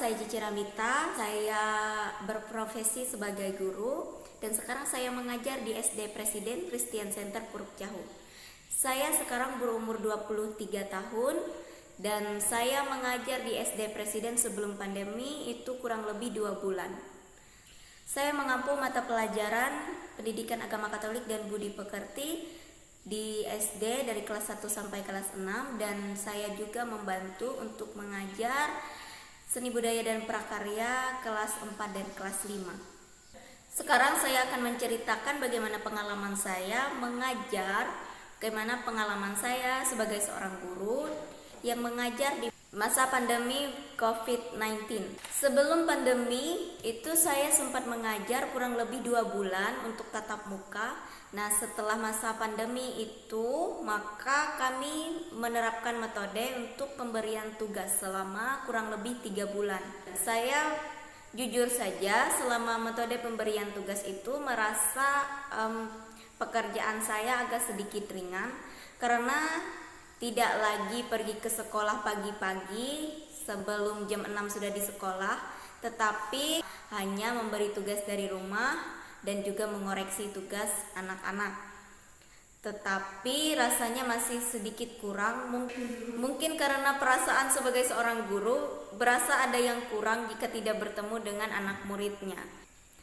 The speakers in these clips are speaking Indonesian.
saya Cici Ramita. Saya berprofesi sebagai guru dan sekarang saya mengajar di SD Presiden Christian Center Puruk Cahu. Saya sekarang berumur 23 tahun dan saya mengajar di SD Presiden sebelum pandemi itu kurang lebih 2 bulan. Saya mengampu mata pelajaran Pendidikan Agama Katolik dan Budi Pekerti di SD dari kelas 1 sampai kelas 6, dan saya juga membantu untuk mengajar Seni Budaya dan Prakarya kelas 4 dan kelas 5. Sekarang saya akan menceritakan bagaimana pengalaman saya mengajar, bagaimana pengalaman saya sebagai seorang guru yang mengajar di masa pandemi COVID-19. Sebelum pandemi itu saya sempat mengajar kurang lebih 2 bulan untuk tatap muka. Nah, setelah masa pandemi itu maka kami menerapkan metode untuk pemberian tugas selama kurang lebih 3 bulan. Saya jujur saja selama metode pemberian tugas itu merasa pekerjaan saya agak sedikit ringan karena tidak lagi pergi ke sekolah pagi-pagi sebelum jam 6 sudah di sekolah, tetapi hanya memberi tugas dari rumah dan juga mengoreksi tugas anak-anak. Tetapi rasanya masih sedikit kurang, mungkin karena perasaan sebagai seorang guru berasa ada yang kurang jika tidak bertemu dengan anak muridnya.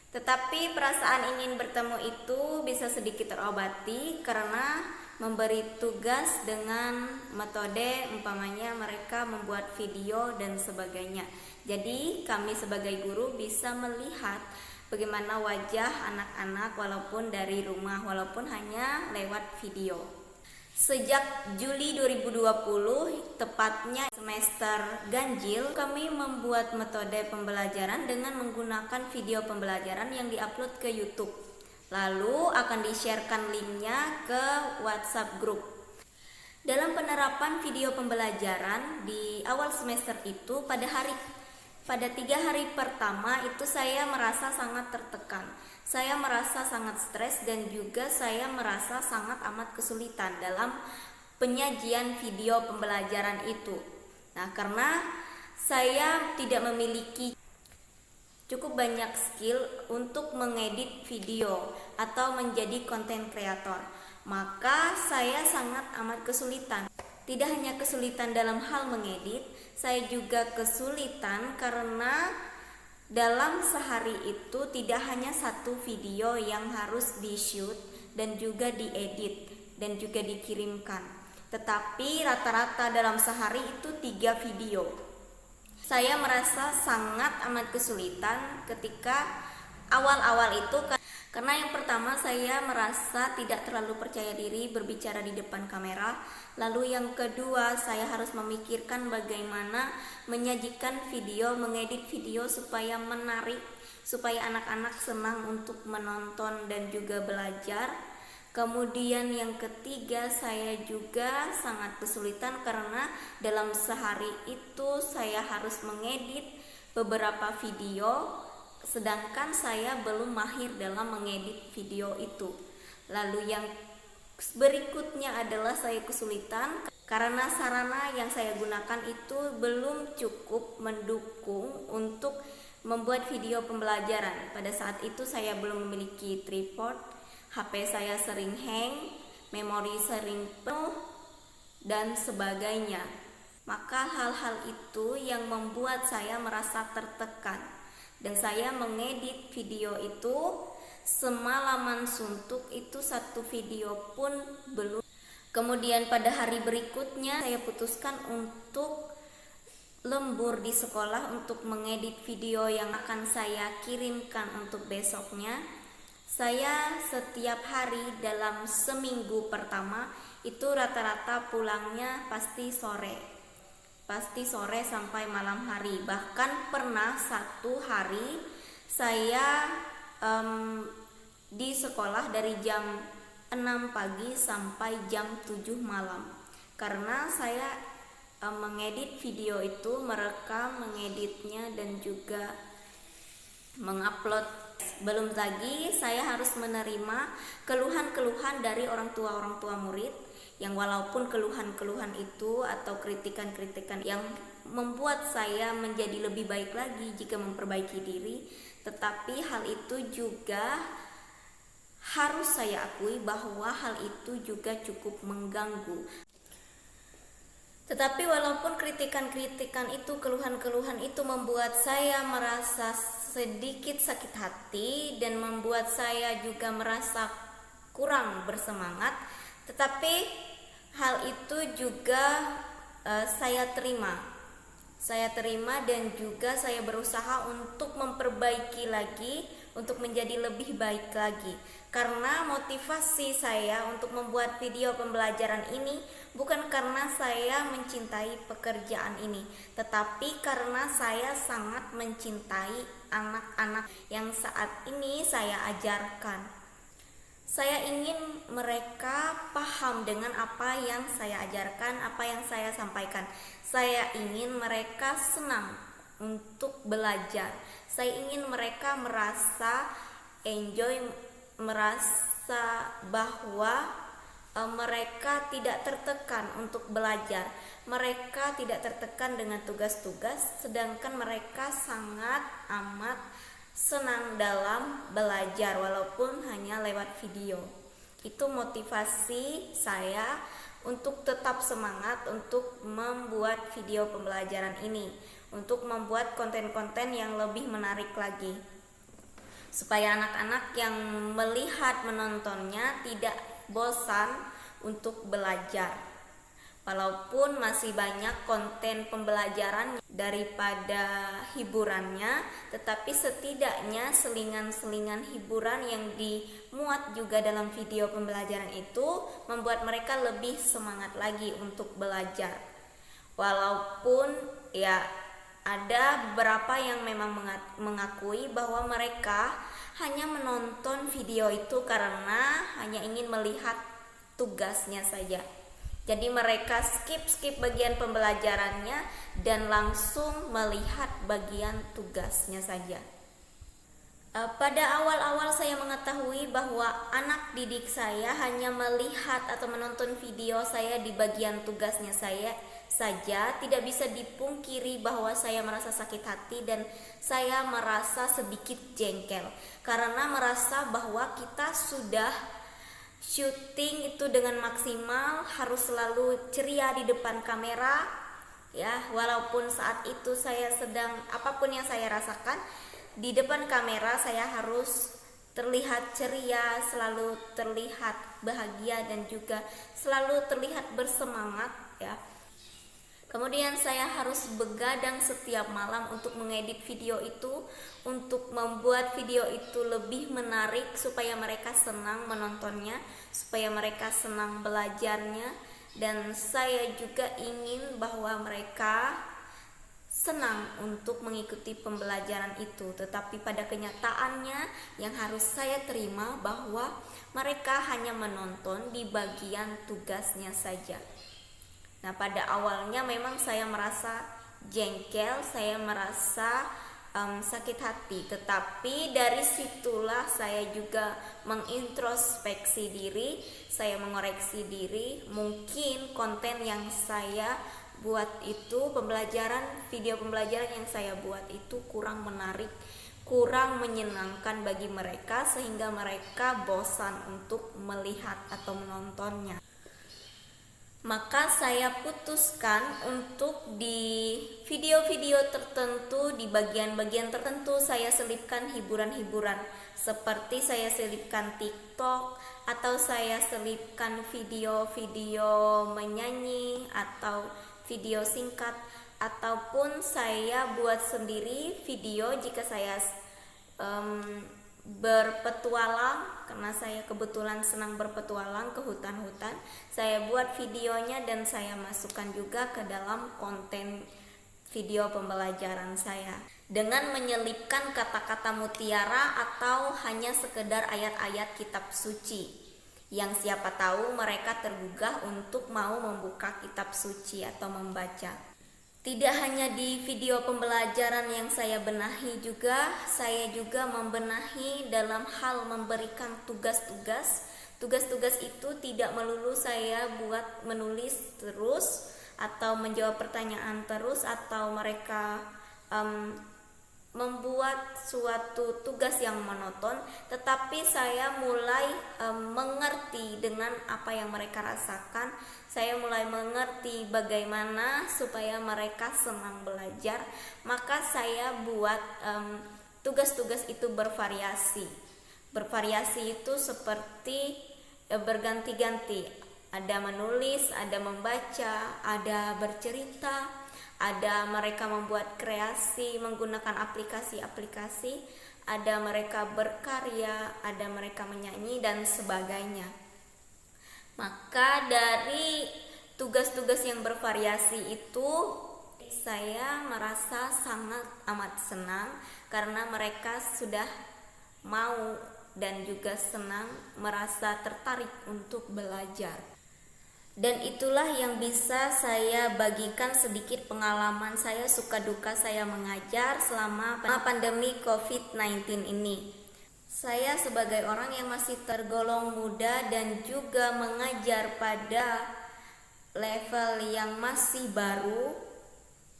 Tetapi perasaan ingin bertemu itu bisa sedikit terobati karena memberi tugas dengan metode umpamanya mereka membuat video dan sebagainya. Jadi kami sebagai guru bisa melihat bagaimana wajah anak-anak walaupun dari rumah, walaupun hanya lewat video. Sejak Juli 2020, tepatnya semester ganjil, kami membuat metode pembelajaran dengan menggunakan video pembelajaran yang diupload ke YouTube. Lalu akan di-sharekan linknya ke WhatsApp group. Dalam penerapan video pembelajaran di awal semester itu pada 3 hari pertama itu saya merasa sangat tertekan. Saya merasa sangat stres dan juga saya merasa sangat amat kesulitan dalam penyajian video pembelajaran itu. Nah, karena saya tidak memiliki cukup banyak skill untuk mengedit video atau menjadi konten kreator, maka saya sangat amat kesulitan. Tidak hanya kesulitan dalam hal mengedit, saya juga kesulitan karena dalam sehari itu tidak hanya satu video yang harus di-shoot dan juga diedit dan juga dikirimkan, tetapi rata-rata dalam sehari itu 3 video. Saya merasa sangat amat kesulitan ketika awal-awal itu karena yang pertama saya merasa tidak terlalu percaya diri berbicara di depan kamera. Lalu yang kedua saya harus memikirkan bagaimana menyajikan video, mengedit video supaya menarik, supaya anak-anak senang untuk menonton dan juga belajar. Kemudian yang ketiga saya juga sangat kesulitan karena dalam sehari itu saya harus mengedit beberapa video, sedangkan saya belum mahir dalam mengedit video itu. Lalu yang berikutnya adalah saya kesulitan karena sarana yang saya gunakan itu belum cukup mendukung untuk membuat video pembelajaran. Pada saat itu saya belum memiliki tripod, HP saya sering hang, memori sering penuh, dan sebagainya. Maka hal-hal itu yang membuat saya merasa tertekan. Dan saya mengedit video itu semalaman suntuk, itu satu video pun belum. Kemudian pada hari berikutnya saya putuskan untuk lembur di sekolah untuk mengedit video yang akan saya kirimkan untuk besoknya. Saya setiap hari dalam seminggu pertama itu rata-rata pulangnya pasti sore sampai malam hari. Bahkan pernah satu hari saya di sekolah dari jam 6 pagi sampai jam 7 malam karena saya mengedit video itu, merekam, mengeditnya dan juga mengupload Belum lagi saya harus menerima keluhan-keluhan dari orang tua murid yang walaupun keluhan-keluhan itu atau kritikan-kritikan yang membuat saya menjadi lebih baik lagi jika memperbaiki diri, tetapi hal itu juga harus saya akui bahwa hal itu juga cukup mengganggu. Tetapi walaupun kritikan-kritikan itu, keluhan-keluhan itu membuat saya merasa sedikit sakit hati dan membuat saya juga merasa kurang bersemangat, tetapi hal itu juga saya terima dan juga saya berusaha untuk memperbaiki lagi, untuk menjadi lebih baik lagi. Karena motivasi saya untuk membuat video pembelajaran ini bukan karena saya mencintai pekerjaan ini, tetapi karena saya sangat mencintai anak-anak yang saat ini saya ajarkan. Saya ingin mereka paham dengan apa yang saya ajarkan, apa yang saya sampaikan. Saya ingin mereka senang untuk belajar. Saya ingin mereka merasa enjoy, merasa bahwa mereka tidak tertekan untuk belajar. Mereka tidak tertekan dengan tugas-tugas, sedangkan mereka sangat amat senang dalam belajar walaupun hanya lewat video. Itu motivasi saya untuk tetap semangat untuk membuat video pembelajaran ini, untuk membuat konten-konten yang lebih menarik lagi, supaya anak-anak yang melihat menontonnya tidak bosan untuk belajar. Walaupun masih banyak konten pembelajaran daripada hiburannya, tetapi setidaknya selingan-selingan hiburan yang dimuat juga dalam video pembelajaran itu membuat mereka lebih semangat lagi untuk belajar. Walaupun ya ada beberapa yang memang mengakui bahwa mereka hanya menonton video itu karena hanya ingin melihat tugasnya saja. Jadi mereka skip bagian pembelajarannya dan langsung melihat bagian tugasnya saja. Pada awal-awal saya mengetahui bahwa anak didik saya hanya melihat atau menonton video saya di bagian tugasnya saya saja, tidak bisa dipungkiri bahwa saya merasa sakit hati dan saya merasa sedikit jengkel karena merasa bahwa kita sudah syuting itu dengan maksimal, harus selalu ceria di depan kamera ya, walaupun saat itu saya sedang apapun yang saya rasakan di depan kamera, saya harus terlihat ceria, selalu terlihat bahagia dan juga selalu terlihat bersemangat ya. Kemudian saya harus begadang setiap malam untuk mengedit video itu, untuk membuat video itu lebih menarik supaya mereka senang menontonnya, supaya mereka senang belajarnya, dan saya juga ingin bahwa mereka senang untuk mengikuti pembelajaran itu. Tetapi pada kenyataannya yang harus saya terima bahwa mereka hanya menonton di bagian tugasnya saja. Nah, pada awalnya memang saya merasa jengkel, saya merasa sakit hati, tetapi dari situlah saya juga mengintrospeksi diri, saya mengoreksi diri. Mungkin konten yang saya buat itu, video pembelajaran yang saya buat itu kurang menarik, kurang menyenangkan bagi mereka sehingga mereka bosan untuk melihat atau menontonnya. Maka saya putuskan untuk di video-video tertentu, di bagian-bagian tertentu saya selipkan hiburan-hiburan, seperti saya selipkan TikTok atau saya selipkan video-video menyanyi atau video singkat, ataupun saya buat sendiri video jika saya berpetualang, karena saya kebetulan senang berpetualang ke hutan-hutan. Saya buat videonya dan saya masukkan juga ke dalam konten video pembelajaran saya dengan menyelipkan kata-kata mutiara atau hanya sekedar ayat-ayat kitab suci yang siapa tahu mereka tergugah untuk mau membuka kitab suci atau membaca. Tidak hanya di video pembelajaran yang saya benahi juga, saya juga membenahi dalam hal memberikan tugas-tugas. Tugas-tugas itu tidak melulu saya buat menulis terus atau menjawab pertanyaan terus atau mereka membuat suatu tugas yang monoton, tetapi saya mulai mengerti dengan apa yang mereka rasakan. Saya mulai mengerti bagaimana supaya mereka senang belajar. Maka saya buat tugas-tugas itu bervariasi. Bervariasi itu seperti berganti-ganti. Ada menulis, ada membaca, ada bercerita, ada mereka membuat kreasi menggunakan aplikasi-aplikasi, ada mereka berkarya, ada mereka menyanyi dan sebagainya. Maka dari tugas-tugas yang bervariasi itu saya merasa sangat amat senang karena mereka sudah mau dan juga senang, merasa tertarik untuk belajar. Dan itulah yang bisa saya bagikan sedikit pengalaman saya, suka duka saya mengajar selama pandemi COVID-19 ini. Saya sebagai orang yang masih tergolong muda dan juga mengajar pada level yang masih baru,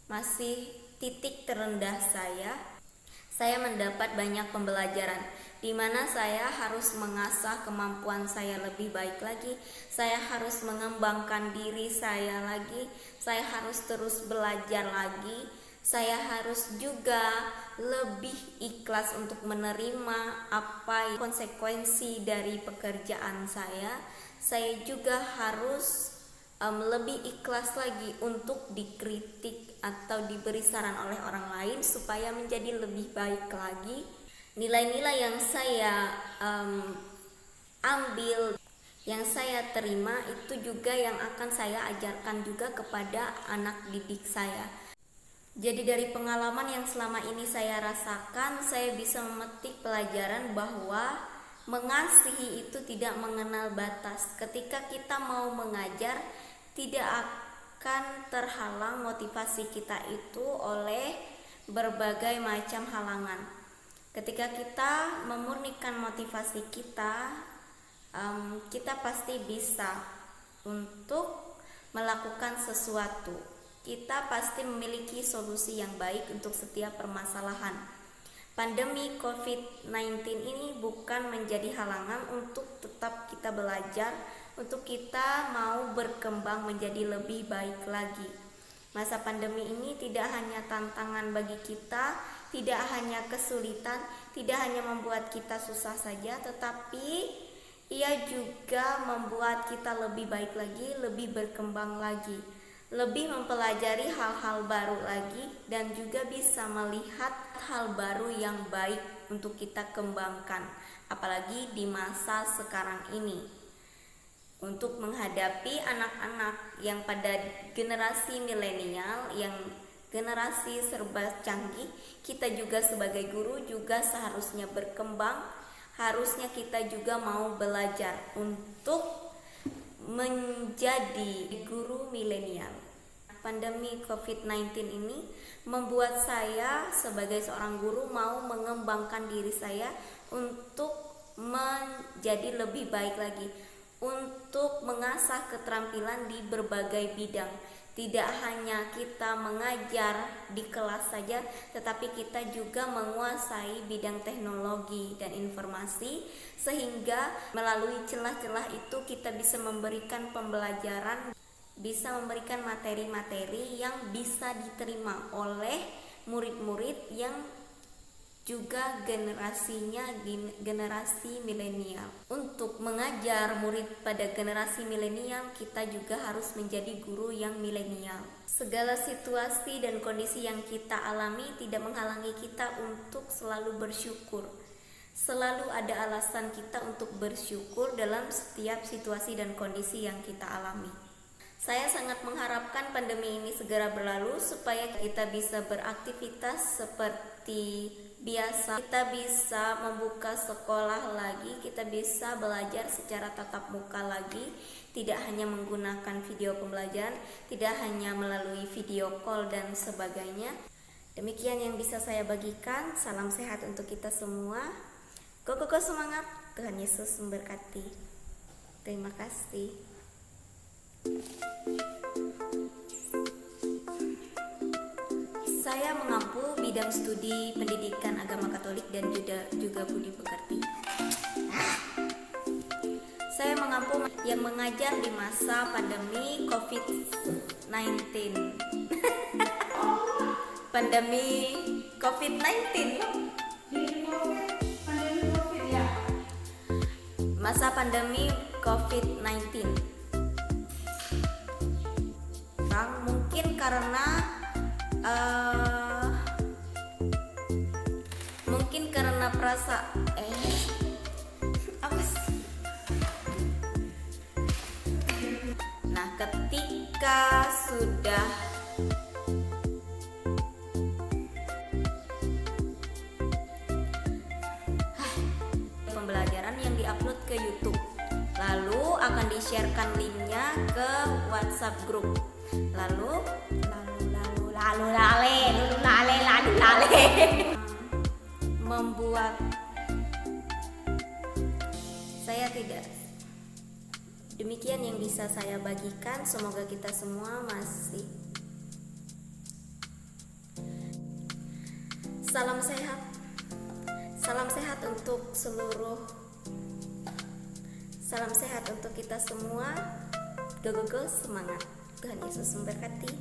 masih titik terendah saya mendapat banyak pembelajaran di mana saya harus mengasah kemampuan saya lebih baik lagi, saya harus mengembangkan diri saya lagi, saya harus terus belajar lagi, saya harus juga lebih ikhlas untuk menerima apa konsekuensi dari pekerjaan saya. Saya juga harus lebih ikhlas lagi untuk dikritik atau diberi saran oleh orang lain supaya menjadi lebih baik lagi. Nilai-nilai yang saya ambil, yang saya terima itu juga yang akan saya ajarkan juga kepada anak didik saya. Jadi dari pengalaman yang selama ini saya rasakan, saya bisa memetik pelajaran bahwa mengasihi itu tidak mengenal batas. Ketika kita mau mengajar, tidak akan terhalang motivasi kita itu oleh berbagai macam halangan. Ketika kita memurnikan motivasi kita, kita pasti bisa untuk melakukan sesuatu. Kita pasti memiliki solusi yang baik untuk setiap permasalahan. Pandemi COVID-19 ini bukan menjadi halangan untuk tetap kita belajar, untuk kita mau berkembang menjadi lebih baik lagi. Masa pandemi ini tidak hanya tantangan bagi kita, tidak hanya kesulitan, tidak hanya membuat kita susah saja, tetapi ia juga membuat kita lebih baik lagi, lebih berkembang lagi, lebih mempelajari hal-hal baru lagi, dan juga bisa melihat hal baru yang baik untuk kita kembangkan, apalagi di masa sekarang ini. Untuk menghadapi anak-anak yang pada generasi milenial, yang generasi serba canggih, kita juga sebagai guru juga seharusnya berkembang. Harusnya kita juga mau belajar untuk menjadi guru milenial. Pandemi COVID-19 ini membuat saya sebagai seorang guru mau mengembangkan diri saya untuk menjadi lebih baik lagi, untuk mengasah keterampilan di berbagai bidang. Tidak hanya kita mengajar di kelas saja, tetapi kita juga menguasai bidang teknologi dan informasi, sehingga melalui celah-celah itu kita bisa memberikan pembelajaran, bisa memberikan materi-materi yang bisa diterima oleh murid-murid yang juga generasinya generasi milenial. Untuk mengajar murid pada generasi milenial, kita juga harus menjadi guru yang milenial. Segala situasi dan kondisi yang kita alami tidak menghalangi kita untuk selalu bersyukur. Selalu ada alasan kita untuk bersyukur dalam setiap situasi dan kondisi yang kita alami. Saya sangat mengharapkan pandemi ini segera berlalu supaya kita bisa beraktivitas seperti biasa, kita bisa membuka sekolah lagi, kita bisa belajar secara tatap muka lagi, tidak hanya menggunakan video pembelajaran, tidak hanya melalui video call dan sebagainya. Demikian yang bisa saya bagikan. Salam sehat untuk kita semua. Go semangat. Tuhan Yesus memberkati. Terima kasih. Saya mengampu bidang studi pendidikan agama Katolik dan juga budi pekerti. Saya mengampu yang mengajar di masa pandemi COVID-19. Pandemi COVID-19. Masa pandemi COVID-19. Mungkin karena apa sih? Nah, ketika sudah pembelajaran yang diupload ke YouTube, lalu akan di-sharekan linknya ke WhatsApp group, lalu membuat saya tidak. Demikian yang bisa saya bagikan. Semoga kita semua masih salam sehat untuk salam sehat untuk kita semua. Go semangat. Tuhan Yesus memberkati.